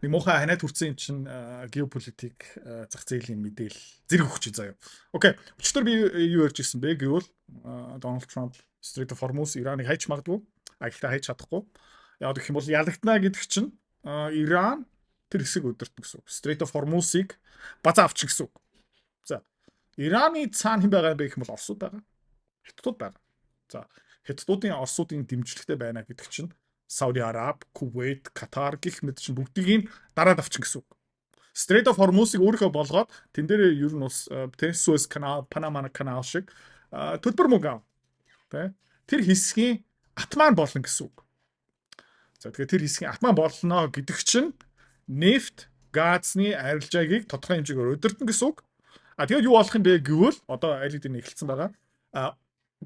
нэг муухай ханаад хүрсэн юм чинь геополитик зах зээлийн мэдээлэл зэрэг өгч заяа. Окей. Өчигдөр би юу ярьж ирсэн бэ гэвэл Дональд Трамп Strait of Hormuz Ираныг хайж магадгүй. Гэхдээ хайж чадахгүй. Яг гэх юм бол ялагдана гэдэг чинь Иран тэр хэсэг өдөртнө гэсэн үг. Strait of Hormuz-ыг базаа авчих гэсэн үг. За. Ираны цаана хэн байгаа юм бэ гэх юм бол Оросууд байгаа. Хятадууд байгаа. За. Хятадуудын Оросуудын дэмжлэгтэй байна гэдэг чинь Сауди Араб, Кувейт, Катар гэх мэт чинь бүгдийг дараад авчин гэсэн үг. Strait of Hormuz-ыг өөрийнхөө болгоод тэн дээр ер нь бас Suez Canal, Panama Canal шиг төлбөр мөнгө ав. Тэр хэсгийн атман болно гэсэн үг. За тэгэхээр тэр хэсгийн атман болно гэдэг чинь нефт, газны арилжаагийг тодорхой хэмжээгээр өдөртнө гэсэн үг. Тэгээд юу болох юм бэ гэвэл одоо аль хэдийн эхэлсэн байгаа.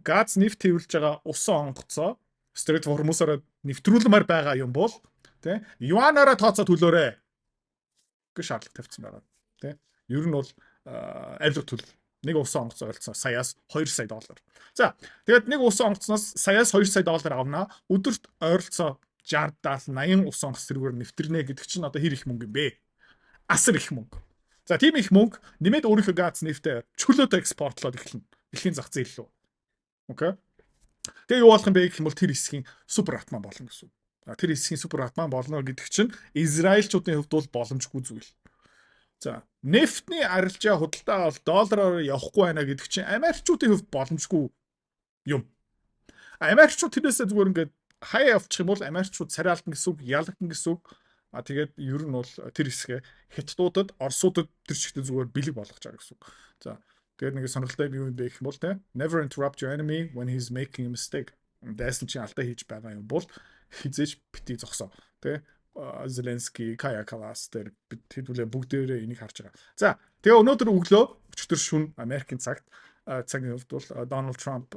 Газ нефт хэвлэж байгаа усан онгоцоо Strait of Hormuz-аар нэвтрүүлмээр байгаа юм бол тий юанаараа тооцоо төлөөрэй гэж шаардлага тавьсан байгаа. Тий ер нь бол авилга төлөв нэг усан онгоц ойлцоо саяас $2 сая. За тэгээд нэг усан онгоцноос саяас $2 сая авнаа. Өдөрт ойролцоо 60-70-80 усан онгоц тэргээр нэвтрэнэ гэдэг чинь одоо хэр их мөнгө юм бэ? Асар их мөнгө. За тийм их мөнгө нэмээд өөрийнхөө газ нефтээ чөлөөтэй экспортлоод эхэлнэ. Дэлхийн зах зээл рүү. Окей. Тэгээ юу болох юм бэ гэх юм бол тэр хэсгийн супер атман болно гэсэн. Тэр хэсгийн супер атман болно гэдэг чинь Израильчуудын хувьд бол боломжгүй зүйл. За, нефтний арилжаа худалдаа бол доллараар явахгүй байна гэдэг чинь Америкчуудын хувьд боломжгүй юм. Америкчууд тэрнээсээ зүгээр ингээд хаяа явчих юм бол Америкчууд царайлтан гэсэн үг, ялгдан гэсэн үг. Тэгээд ер нь бол тэр хэсгээ Хятадуудад, Оросуудад тэр чигтээ зүгээр бэлэг болгож байгаа гэсэн үг. За тэгээд нэг сонирхолтой юм бэ гэх юм бол те never interrupt your enemy when he's making a mistake. Дэсэн чинь алдаа хийж байгаа юм бол хизээж бити зогсоо. Тэ Зеленский, Кая Калас тэр хэдүүлээ бүгдээрээ энийг харж байгаа. За тэгээ өнөөдөр өглөө өчтөр шүн Америкийн цагийн хувьд бол Дональд Трамп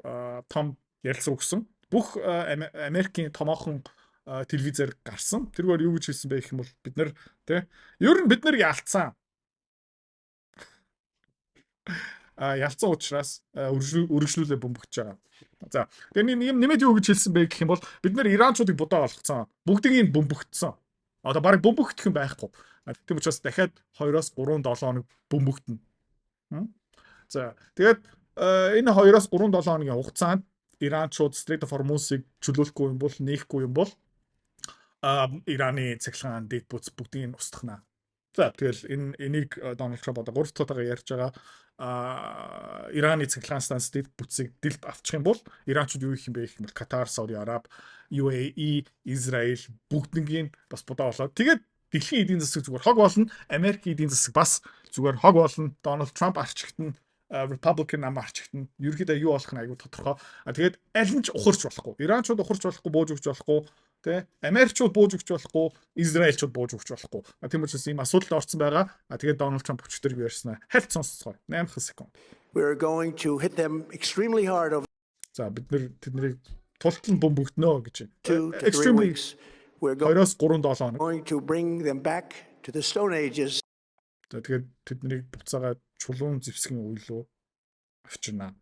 том ярилцлага өгсөн. Бүх Америкийн томоохон телевизээр гарсан. Тэргээр юу гэж хэлсэн бэ гэх юм бол бид нар тэ ер нь бид нар ялцсан. Ялцсан учраас үргэлжлүүлээ бөмбөгдөж байгаа. За тэгээ нэмээд юу гэж хэлсэн бэ гэх юм бол бид нэр иранчуудыг будаа болгоцсон. Бүгдийг нь бөмбөгдсөн. Одоо барыг бөмбөгдөх юм байхгүй. Тийм учраас дахиад 2-3-7 хоног бөмбөгдөнө. За тэгээд энэ 2-3-7 хоногийн хугацаанд иранчууд Strait of Hormuz-ыг чөлөөлөхгүй юм бол нээхгүй юм бол Ираны цахилгаан дэд бүц бүгдийг нь устгахна. За тэгэл энийг Дональд Трамп одоо 3 дахь ярьж байгаа Ираны цахилгаан станц дэд бүцийг дэлд авчих юм бол иранчууд юу их юм бэ гэх юм бол Катар, Сауди Араб, UAE, Израиль бүгднийг бас будаа болоод тэгээд дэлхийн эдийн засаг зүгээр хог болно. Америкийн эдийн засаг бас зүгээр хог болно. Дональд Трамп арчигт нь Republican ам арчигт нь ерөөхдөө юу болох нь айгүй тодорхой. Тэгээд аль нь ч ухарч болохгүй. Иранчууд ухарч болохгүй, бууж өгч болохгүй. Тэ Америкчууд бууж өгч болохгүй, Израильчууд бууж өгч болохгүй. Тийм учраас ийм асуудалд орсон байгаа. Тэгээд Дональд Трамп өчтөр ярьснаа хальт сонсцгоо. 8 секунд. We're going to hit them extremely hard over. За бид нэр тэднийг тултал бөмбөгднө гэж байна. Extremely we're going 2-3-7 to bring them back to the Stone Ages. Тэгээд тэднийг буцаагаад чулуун зэвсгийн үе рүү авчирна.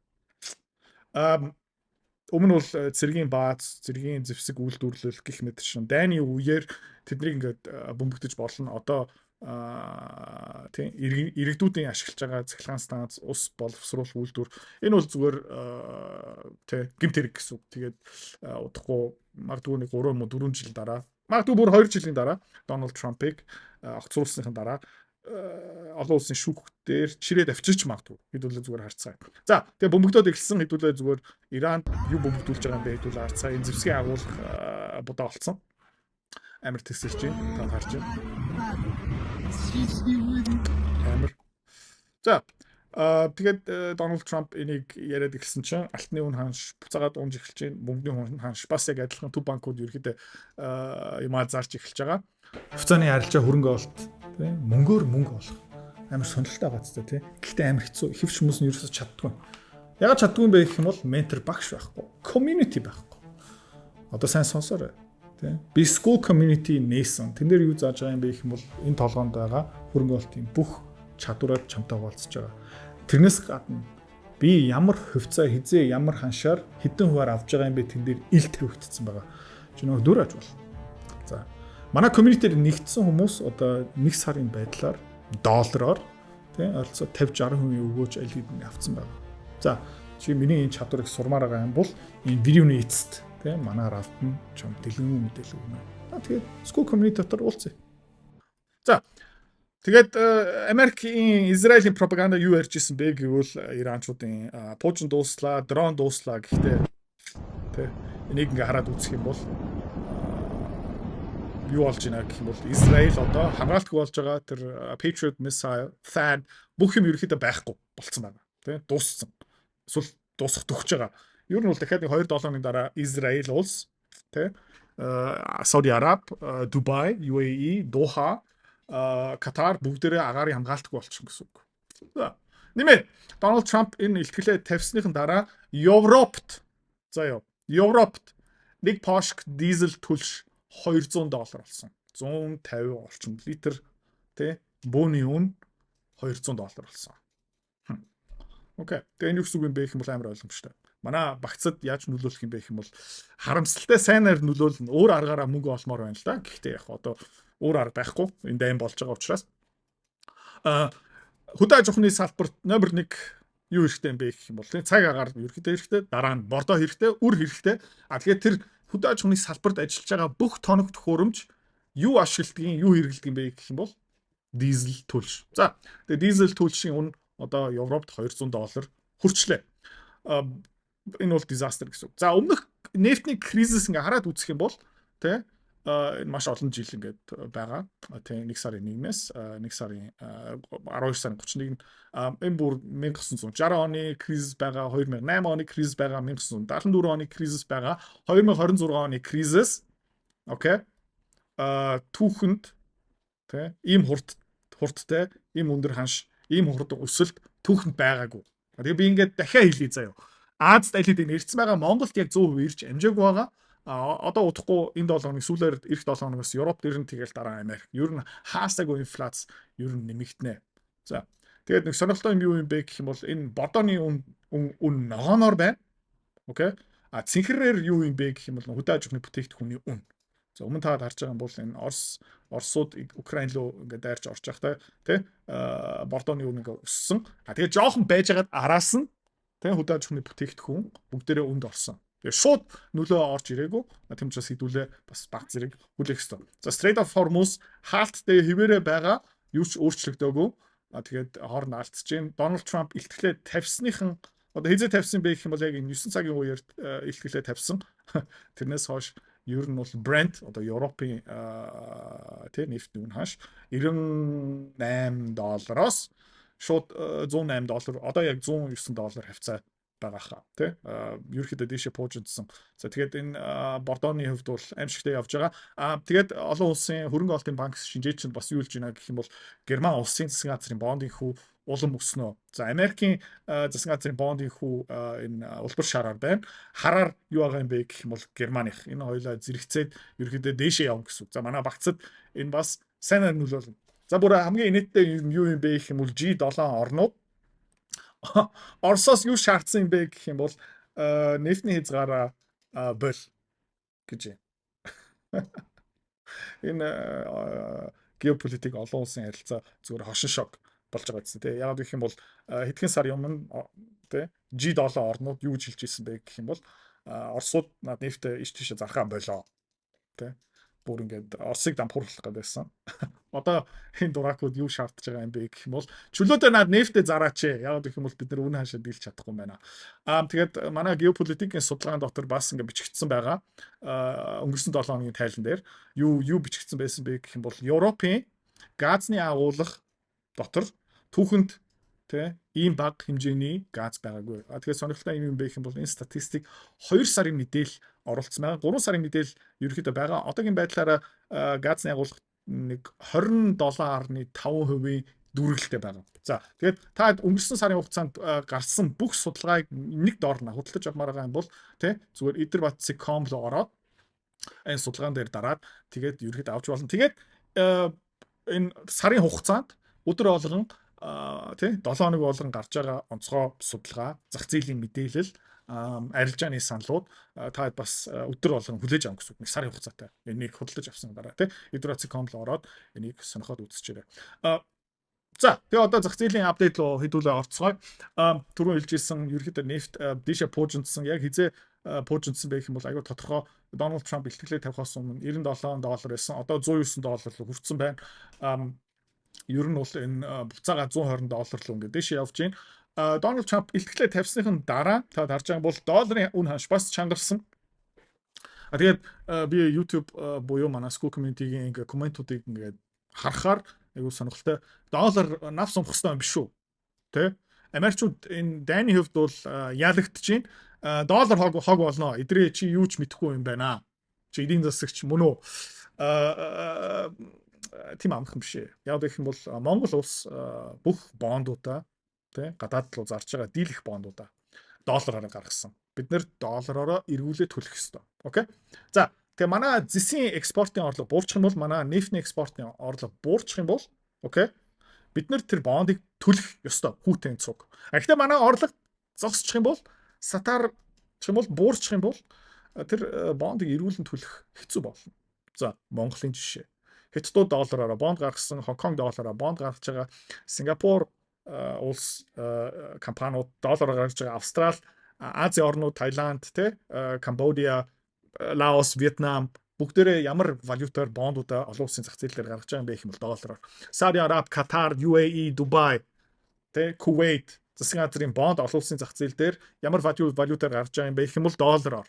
Өмнө бол цэргийн бааз, цэргийн зэвсэг үйлдвэрлэл гэх мэт шин дайны үеэр тэднийг ингээд бөмбөгдөж болно. Одоо тийм иргэдүүдийн ашиглаж байгаа цахилгаан станц, ус боловсруулах үйлдвэр энэ бол зүгээр тийм гэмт хэрэг гэсэн үг. Тэгээд удахгүй магадгүй 3-4 жил дараа, магадгүй бүр 2 жилийн дараа Дональд Трампыг огцруулсныхан дараа олон улсын шүүхтээр чирээд авчирч магадгүй. Хэдүүлээ зүгээр харцгаа. За тэгээ бөмбөгдөөд эхэлсэн хэдүүлээ зүгээр Иранд юу бөмбөгдүүлж байгаа юм бэ хэдүүлээ харцгаа. Энэ зэвсгийн агуулга будаа болцсон. Амар тэсэлж байна. Та харж байна. Амар. За тэгээд Дональд Трамп энийг яриад ирсэн чинь алтны үн ханш буцаагаад унж эхэлж байна. Бөмбөгийн үн ханш бас яг адилхан төв банкуд ерөөдөө юмаа зарж эхэлж байгаа. Хуцааны арилжаа хөрөнгө олт тийм мөнгөөр мөнгө олох амар сонирхолтой байгааз тийм. Гэхдээ амар хэцүү. Хэвч хүмүүс нь ерөөсөж чаддгүй. Ягаад чаддгүй юм бэ гэх юм бол ментор багш байхгүй. Community байхгүй. Одоо сайн сонсоорой. Тийм. Би school community нээсэн. Тэн дээр юу зааж байгаа юм бэ гэх юм бол энэ толгоонд байгаа хөрөнгө олтын бүх чадвараар чамтай хуваалцаж байгаа. Тэрнээс гадна би ямар хувьцаа хизээ ямар ханшаар хэдэн хуваар авж байгаа юм бэ тэн дээр ил тавигдсан байгаа. Чи нөгөө дүр аж бол. За Манай community-д нэгдсэн хүмүүс одоо 1 сарын байдлаар доллараар тий ойролцоо 50-60% өгөөж аль хэдийн авцсан байна. За чи миний энэ чадварыг сурмаар байгаа юм бол энэ видеоны эцэст тий манай рафт нь чам дэлгэн мэдээлэл өгнө. Тэгээд school community дотор уулзъя. За тэгээд Америкийн Израилийн пропаганда юу ярьж исэн бэ гэвэл Иранчуудын Пуужин дууслаа, дрон дууслаа гэхдээ тий энийг ингээ хараад үзэх юм бол юу болж байна гэх юм бол Израиль одоо хамгаалтгүй болж байгаа тэр Patriot missile, THAAD бүх юм ерөөхдөө байхгүй болцсон байна. Тэ дууссан. Эсвэл дуусах төгсөж байгаа. Ер нь бол дахиад 2 долооны дараа Израиль улс тэ Сауди Араб, Дубай, UAE, Доха, Катар бүгдээрээ агаарын хамгаалтгүй болчихсон гэсэн үг. За нэмээд Дональд Трамп энэ илтгэлээ тавьсныхан дараа Европт нэг пошк дизель түлш $200 болсон. 150 орчим литр тий бөөний үн $200 болсон. Окей. Тэгээ энэ юу гэсэн үг юм бэ гэх юм бол амар ойлгомжтой. Манай багцад яаж нөлөөлөх юм бэ гэх юм бол харамсалтай сайнаар нөлөөлнө. Өөр аргаараа мөнгө олмоор байна л да. Гэхдээ яг одоо өөр арга байхгүй. Энэ дайм болж байгаа учраас хөдөө аж ахуйн салбарт номер 1 юу хэрэгтэй юм бэ гэх юм бол цаг агаар ерөөхдөө хэрэгтэй, дараа нь бордоо хэрэгтэй, үр хэрэгтэй. Тэгэхээр тэр хөдөө аж ахуйн салбарт ажиллаж байгаа бүх тоног төхөөрөмж юу ашигладгийг, юу хэрэглэдэг юм бэ гэх юм бол дизель түлш. За тэгээ дизель түлшийн үн одоо Европт $200 хүрчлээ. Энэ бол disaster гэсэн үг. За өмнөх нефтний кризис ингээ хараад үзэх юм бол тий энэ маш олон жил ингээд байгаа. Тий 1 сарын 1-ээс 1 сарын 12 сарын 31-нд энэ бүр 1960 оны кризис байгаа, 2008 оны кризис байгаа, 1974 оны кризис байгаа, 2026 оны кризис. Окей. Түүхэнд тий ийм хурдтай, ийм өндөр ханш, ийм хурд өсөлт түүхэнд байгаагүй. Тэгээ би ингээд дахиад хэлье заяа. Азад аль хэдийн ирсэн байгаа Монголд яг 100% ирж амжаагүй байгаа. Одоо удахгүй энэ 7 хоног сүүлээр эх 7 хоногоос Европ дээр нь тэгэл дараа Америк. Ер нь хаасаагүй инфляц ер нь нэмэгдэнэ. За тэгээд нэг сонирхолтой юм юу юм бэ гэх юм бол энэ бодооны үн ногооноор байна. Окей. Цэнхрээр юу юм бэ гэх юм бол хөдөө аж ахуйн бүтээгдэхүүний үн. За өмнө та харж байгаа юм бол энэ Оросууд Украин руу ингээд дайрч орж байхдаа тий бордооны үн ингээд өссөн. Тэгээд жоохон байжгаад араас нь тий хөдөө аж ахуйн бүтээгдэхүүн бүгдээрээ үнд орсон. Тэгээ шууд нөлөө орж ирээгүй. Тийм учраас хэдүүлээ бас баг зэрэг хүлээх ёстой. За Strait of Hormuz хаалттай хിവэрэ байгаа юу ч өөрчлөгдөөгүй. Тэгээд хооронд алдчихж байна. Дональд Трамп илтгэлээ тавьсныхан одоо хизээ тавьсан бэ гэх юм бол яг 9 цагийн үеэр илтгэлээ тавьсан. Тэрнээс хойш ер нь бол Brent одоо Европын тий нефтийн үн хаш $98-оос шууд $108 одоо яг $109 хавцаа байгаа хаа тий ерөөхдөө дэше пууждсан. За тэгээд энэ бордооны хувьд бол аимшигтай явж байгаа. Тэгээд олон улсын хөрөнгө оруулалтын банк шинжээч нь бас юу хэлж байна гэх юм бол Герман улсын засгийн газрын бондын хүү улам өснө. За Америкийн засгийн газрын бондын хүү энэ улбар шараар байна. Хараар юу байгаа юм бэ гэх юм бол Германых энэ хоёулаа зэрэгцээд ерөөхдөө дэше явна гэсэн. За манай багцад энэ бас сайнаар нөлөөлнө. За бүр хамгийн инээдтэй юу юм бэ гэх юм бол G7 орнууд Оросоос юу шаардсан юм бэ гэх юм бол нефтний хязгаараа бол гэж юм. Энэ геополитик олон улсын харилцаа зүгээр хошин шок болж байгаа гэсэн тийм. Яг гэх юм бол хэдхэн сар өмнө тийм G7 орнууд юу гэж хэлж ирсэн бэ гэх юм бол Оросууд над нефтээ иш тийшээ зархаа болоо. Тийм. Бүр ингээд Оросыг дампуурлах гэдээсэн. Одоо энэ дуракууд юу шаардж байгаа юм бэ гэх юм бол чөлөөтэй над нефтээ зараач. Яг гэх юм бол бид нар үнэ хаашаа дийлж чадахгүй юм байна. Тэгээд манай геополитикийн судалгааны дотор бас ингээд бичигдсэн байгаа. Өнгөрсөн 7 хоногийн тайлан дээр юу бичигдсэн байсан бэ гэх юм бол Европын газны агуулга дотор түүхэнд ийм бага хэмжээний газ байгаагүй. Тэгэхээр сонирхолтой юм бэ гэх юм бол энэ статистик 2 сарын мэдээлэл оруулсан байгаа. 3 сарын мэдээлэл ерөөхдөө байгаа. Одоогийн байдлаараа газны агуулга нэг 27.5% дүүргэлтэй байгаа. За тэгээд та өнгөрсөн сарын хугацаанд гарсан бүх судалгааг нэг доор нь худалдаж авмаар байгаа юм бол зүгээр Идэрбат.com руу ороод энэ судалгаан дээр дараад тэгээд ерөөхдөө авч болно. Тэгээд энэ сарын хугацаанд өдөр болгон 7 хоног болгон гарч байгаа онцгой судалгаа, зах зээлийн мэдээлэл арилжааны саналууд та бас өдөр болгон хүлээж авах гэсэн үг. Нэг сарын хугацаатай. Энийг худалдаж авсан дараа тий Hydroxycom руу ороод энийг сонирхоод үзчихээрэй. За тэгээ одоо зах зээлийн апдейт руу хэдүүлээ орцгоё. Түрүүн хэлжсэн ерөөхдөө нефт дээшээ пуужинсан яг хизээ пуужинсан байх юм бол айгүй тодорхой Дональд Трамп бэлтгэлээ тавихаас өмнө $97 байсан. Одоо $109 руу хүрсэн байна. Ер нь бол энэ буцаага $120 руу ингээд дэше явж байна. Дональд Трамп бэлтгэлээ тавьсныхын дараа та харж байгаа бол долларын үн ханш бас чангарсан. Тэгээд би YouTube буюу манай School community-гийн ингээд комментуудыг ингээд харахаар айгуу сонирхолтой. Доллар нав сумх хэвээр юм биш үү? Тэ? Америкчууд энэ дайны хувьд бол яалагдж байна. Доллар хог болно. Эдрээ чи юу ч мэдэхгүй юм байна. Чи эдийн засагч мөн үү? Тийм амархан биш ээ. Яг гэх юм бол Монгол улс бүх бондуудаа тэ гадаад руу зарж байгаа дийлэх бондуудаа доллараар гаргасан. Бид нэр доллараараа эргүүлээ төлөх ёстой. Окей. За тэгээ манай зэсийн экспортын орлого буурчих юм бол манай нефтний экспортын орлого буурчих юм бол окей. Бид нэр тэр бондыг төлөх ёстой хүүтэн цуг. Гэхдээ манай орлого зогсчих юм бол сатар ч юм бол буурчих юм бол тэр бондыг эргүүлэн төлөх хэцүү болно. За Монголын жишээ. Хятадууд доллараараа бонд гаргасан, Хонконг доллараараа бонд гаргаж байгаа, Сингапур улс компаниуд доллараар гаргаж байгаа, Австрали, Азийн орнууд, Таиланд, Камбодиа, Лаос, Вьетнам бүгдээрээ ямар валютаар бондуудаа олон улсын зах зээлээр гаргаж байгаа юм бэ гэх юм бол доллараар. Сауди Араб, Катар, UAE, Дубай, Кувейт засгийн газрын бонд олон улсын зах зээл дээр ямар валютаар гаргаж байгаа юм бэ гэх юм бол доллараар.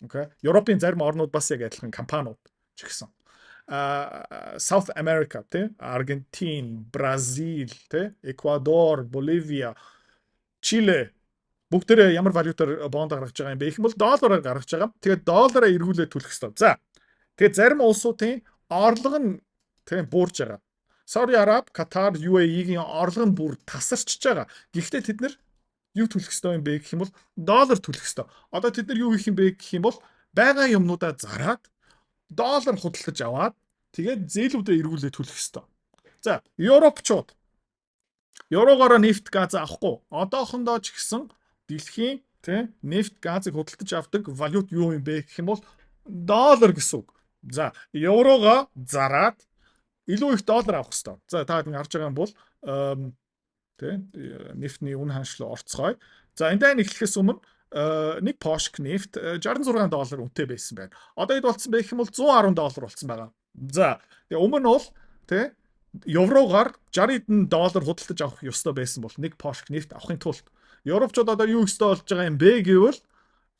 Окей. Европын зарим орнууд бас яг адилхан компаниуд ч гэсэн. South America, Аргентин, Бразил, Эквадор, Боливия, Чили бүгдээрээ ямар валютаар бонд гаргаж байгаа юм бэ гэх юм бол доллараар гаргаж байгаа. Тэгээд доллараа эргүүлээ төлөх ёстой. За. Тэгээд зарим улсуудын орлого нь буурж байгаа. Сауди Араб, Катар, UAE-гийн орлого нь бүр тасарчж байгаа. Гэхдээ тэд нэр юу төлөх ёстой юм бэ гэх юм бол доллар төлөх ёстой. Одоо тэд нар юу хийх юм бэ гэх юм бол байгаа юмнуудаа зараад доллар худалдаж аваад тэгээд зээлүүдээ эргүүлээ төлөх ёстой. За, Европчууд еврогоор нефт газ авахгүй. Одоохондоо ч гэсэн дэлхийн нефт газыг худалдаж авдаг валют юу юм бэ гэх юм бол доллар гэсэн үг. За, еврогоо зараад илүү их доллар авах ёстой. За, та харж байгаа юм бол нефтний үн ханшлуу орцгоё. За, энэ дай эхлэхээс өмнө нэг пошк нефт $66 үнэтэй байсан байна. Одоо хэд болсон бэ гэх юм бол $110 болсон байгаа. За тэгээ өмнө бол еврогоор $60 худалдаж авах ёстой байсан бол нэг пошк нефт авахын тулд европчууд одоо юу ёстой болж байгаа юм бэ гэвэл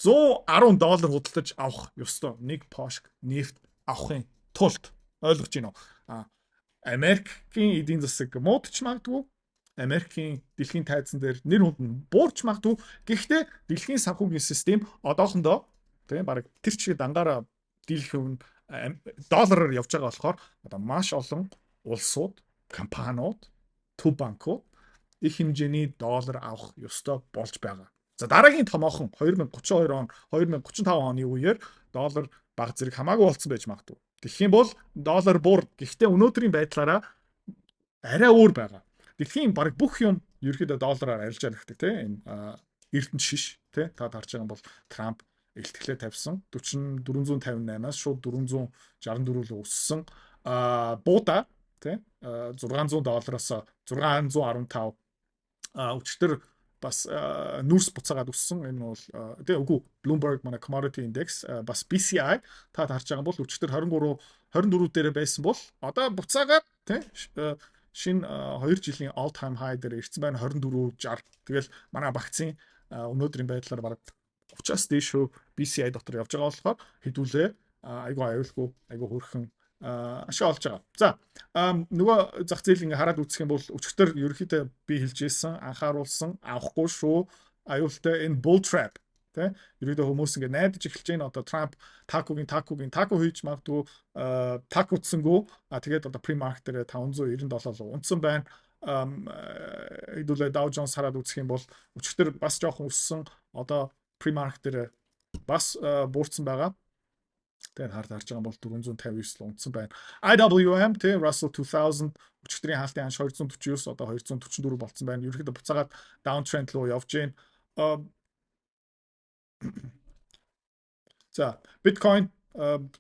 $110 худалдаж авах ёстой нэг пошк нефт авахын тулд. Ойлгож байна уу? Америкийн эдийн засаг муудч магадгүй. Америкийн дэлхийн тайзан дээр нэр хүнд нь буурч магадгүй. Гэхдээ дэлхийн санхүүгийн систем одоохондоо баг тэр чигээр дангаараа дийлэх юм доллараар явж байгаа болохоор одоо маш олон улсууд, компаниуд, төв банкуд их хэмжээний доллар авах ёстой болж байгаа. За дараагийн томоохон 2032 он, 2035 оны үеэр доллар баг зэрэг хамаагүй болцсон байж магадгүй. Тэгэх юм бол доллар бур. Гэхдээ өнөөдрийн байдлаараа арай өөр байгаа. Дэлхийн баг бүх юм ерөөхдөө доллараар арилжаад ирдэг энэ эрдэнэ шиш та харж байгаа бол Трамп илтгэлээ тавьсан 458-аас шууд $464 руу өссөн буута $600-аас 615 өчтөр бас нүүрс буцаагаад өссөн. Энэ бол үгүй Bloomberg манай commodity index бас BCI та харж байгаа бол өчтөр 24 дээр байсан бол одоо буцаагаад шинэ 2 жилийн all time high дээр ирсэн байна 24.60. Тэгэл манай багцын өнөөдрийн байдлаар бараг 30-аас дээш BCI дотор явж байгаа болохоор хэдүүлээ айгүй аюулгүй айгүй хөрхөн ашиг олж байгаа. За нөгөө зах зээл ингээ хараад үзэх юм бол өчигдөр ерөөхдөө би хэлжсэн анхааруулсан авахгүй шүү аюултай энэ bull trap ерөөдөө хүмүүс ингээ найдаж эхэлж байна. Одоо Трамп тако хийж магадгүй тако утсангүй тэгээд одоо pre-market дээр $597 руу унтсан байна. Хэдүүлээ Dow Jones хараад үзэх юм бол өчигдөр бас жоохон өссөн. Одоо pre-market дээр бас буурсан байгаа. Тэгээд харж байгаа бол 459 руу унтсан байна. IWM Russell 2000 өчигдрийн хаалтын ханш 249 одоо 244 болцсон байна. Ерөнхийдөө буцаагаад downtrend руу явж байна. За, биткойн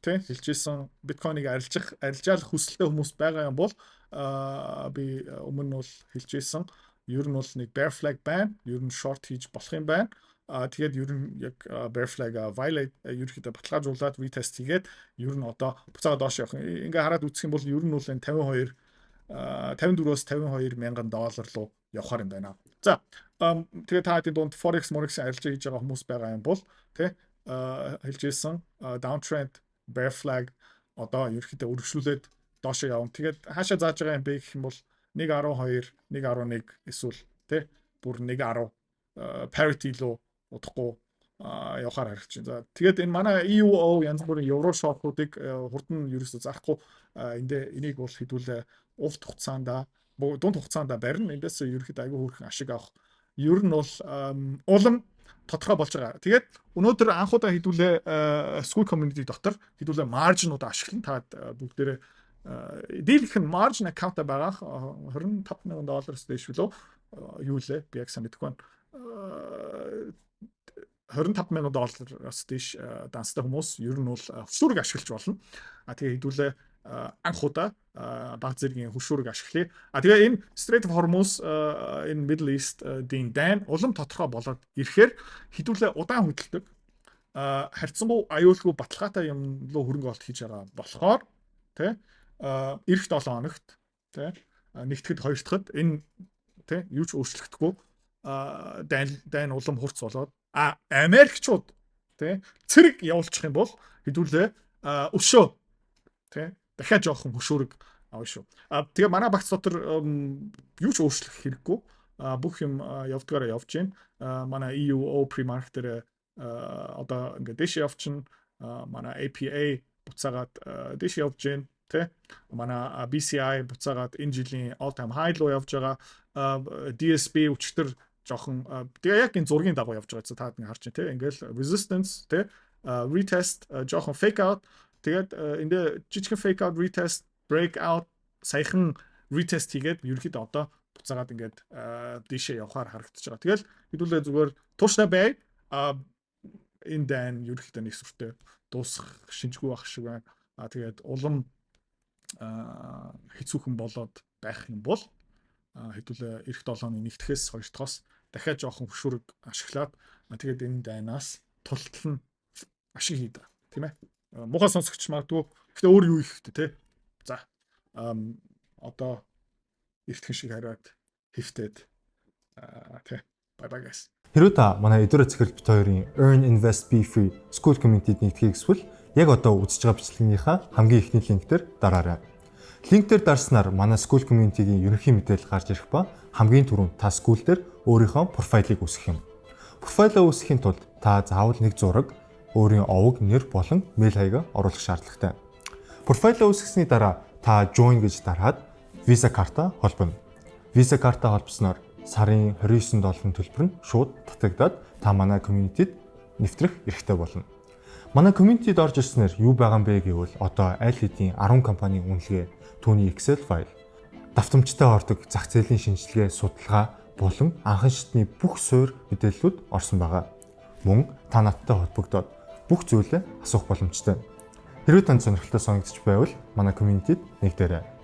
тэ хэлжсэн биткойныг арилжаалах хүсэлтэй хүмүүс байгаа юм бол би өмнө нь бол хэлжсэн ер нь бол нэг bear flag байна. Ер нь short хийж болох юм байна. Тэгээд ер нь яг bear flag violate ерөөхдөө баталгаажуулаад retest хийгээд ер нь одоо буцаага доош явах. Ингээ хараад үзэх юм бол ер нь бол энэ 54-өөс 52 мянган доллар руу явахаар юм байна. За тэгээд та хэдийн дунд forex арилжаа хийж байгаа хүмүүс байгаа юм бол тэ хэлжсэн downtrend bear flag одоо ерөөхдөө өргөжлүүлээд доош явна. Тэгээд хаашаа зааж байгаа юм бэ гэх юм бол 1.12 1.1 эсвэл тэ бүр 1.10 parity руу удахгүй явахаар харагдаж байна. За тэгээд энэ манай EUO янз бүрийн евро шопуудыг хурдан ерөөсөө зарахгүй энийг бол хэдүүлээ урт хугацаанд дунд хугацаанд барина. Эндээс ерөөхдөө аягүй хөөрхөн ашиг авах. Ер нь бол улам тодорхой болж байгаа. Тэгээд өнөөдөр анхудаа хэдүүлээ school community дотор хэдүүлээ маржинууд ашиглан таад бүгдээрээ дийлэх нь margin account байгаа $25,000 дэш билүү юу лээ би яг сайн мэдэхгүй байна. $25,000 дэш данстай хүмүүс ер нь бол хөшүүрэг ашиглаж болно. Тэгээ хэдүүлээ анхудаа баг зэргийн хөшүүрэг ашиглая. Тэгээ энэ Strait of Hormuz энэ Middle East дийн дайн улам тодорхой болоод ирэхээр хэдүүлээ удаан хөдөлдөг харьцангуй аюулгүй баталгаатай юм руу хөрөнгө оруулалт хийж байгаа болохоор тэ эх 7 хоногт тэ нэгтгэд хоёр дахьад энэ тэ юу ч өөрчлөгдөхгүй дайн улам хурц болоод Америкчууд тэ цэрэг явуулчих юм бол хэдүүлээ өшөө тэ дахиад жоохон хөшүүрэг авна шүү. Тэгээ манай багц дотор юу ч өөрчлөх хэрэггүй. Бүх юм явдгаараа явж байна. Манай EUO pre-market дээр одоо ингээд дэш явчихна. Манай APA буцаагаад дэш явж байна. Тэ манай BCI буцаагаад энэ жилийн all time high руу явж байгаа. DSB өчтөр жоохон тэгээ яг энэ зургийн дагуу явж байгаа. Та хэд харж байна те. Ингээл resistance те retest жоохон fake out. Тэгээд эндээ жижигхэн fake out retest breakout саяхан retest хийгээд ерөөхдөө одоо буцаагаад ингээд дээшээ явахаар харагдаж байгаа. Тэгэл хэдүүлээ зүгээр тууштай бай. Энэ дан ерөөхдөө нэг сүртэй дуусах шинжгүй байх шиг байна. Тэгээд улам хэцүүхэн болоод байх юм бол хэдүүлээ эх 7-ны нэгтгэхээс хоёр дахоос дахиад жоохон хөшүүрэг ашиглаад тэгээд энэ дайнаас тултал нь ашиг хийдэг тийм ээ. Муухай сонсогч магадгүй. Гэхдээ өөр юу ихтэй те. За одоо эртхэн шиг хариад хифтэд те. Bye bye guys. Хэрвээ та манай эдгээр цэцэрлэг бит хоёрын Earn Invest Be Free School Community-д нэгдэхийг эсвэл яг одоо үзэж байгаа бичлэгийнхаа хамгийн ихний линктээр дараарай. Линктээр дарснаар манай School Community-гийн ерөнхий мэдээлэл гарч ирэх ба хамгийн түрүүнд та school дээр өөрийнхөө профайлыг үүсгэх юм. Профайлаа үүсгэхийн тулд та заавал нэг зураг, өөрийн овог, нэр болон мэйл хаягаа оруулах шаардлагатай. Профайлаа үүсгэсний дараа та join гэж дараад Visa карта холбоно. Visa карта холбосноор сарын $29 төлбөр нь шууд татагдаад та манай community-д нэвтрэх эрхтэй болно. Манай community-д орж ирснээр юу байгаа юм бэ гэвэл одоо аль хэдийн 10 компанийн үнэлгээ, түүний Excel файл, давтамжтай ордог зах зээлийн шинжилгээ, судалгаа болон анхан шатны бүх суурь мэдээллүүд орсон байгаа. Мөн та надтай холбогдоод бүх зүйлээ асуух боломжтой. Хэрвээ танд сонирхолтой санагдчих байвал манай community-д нэгдээрэй.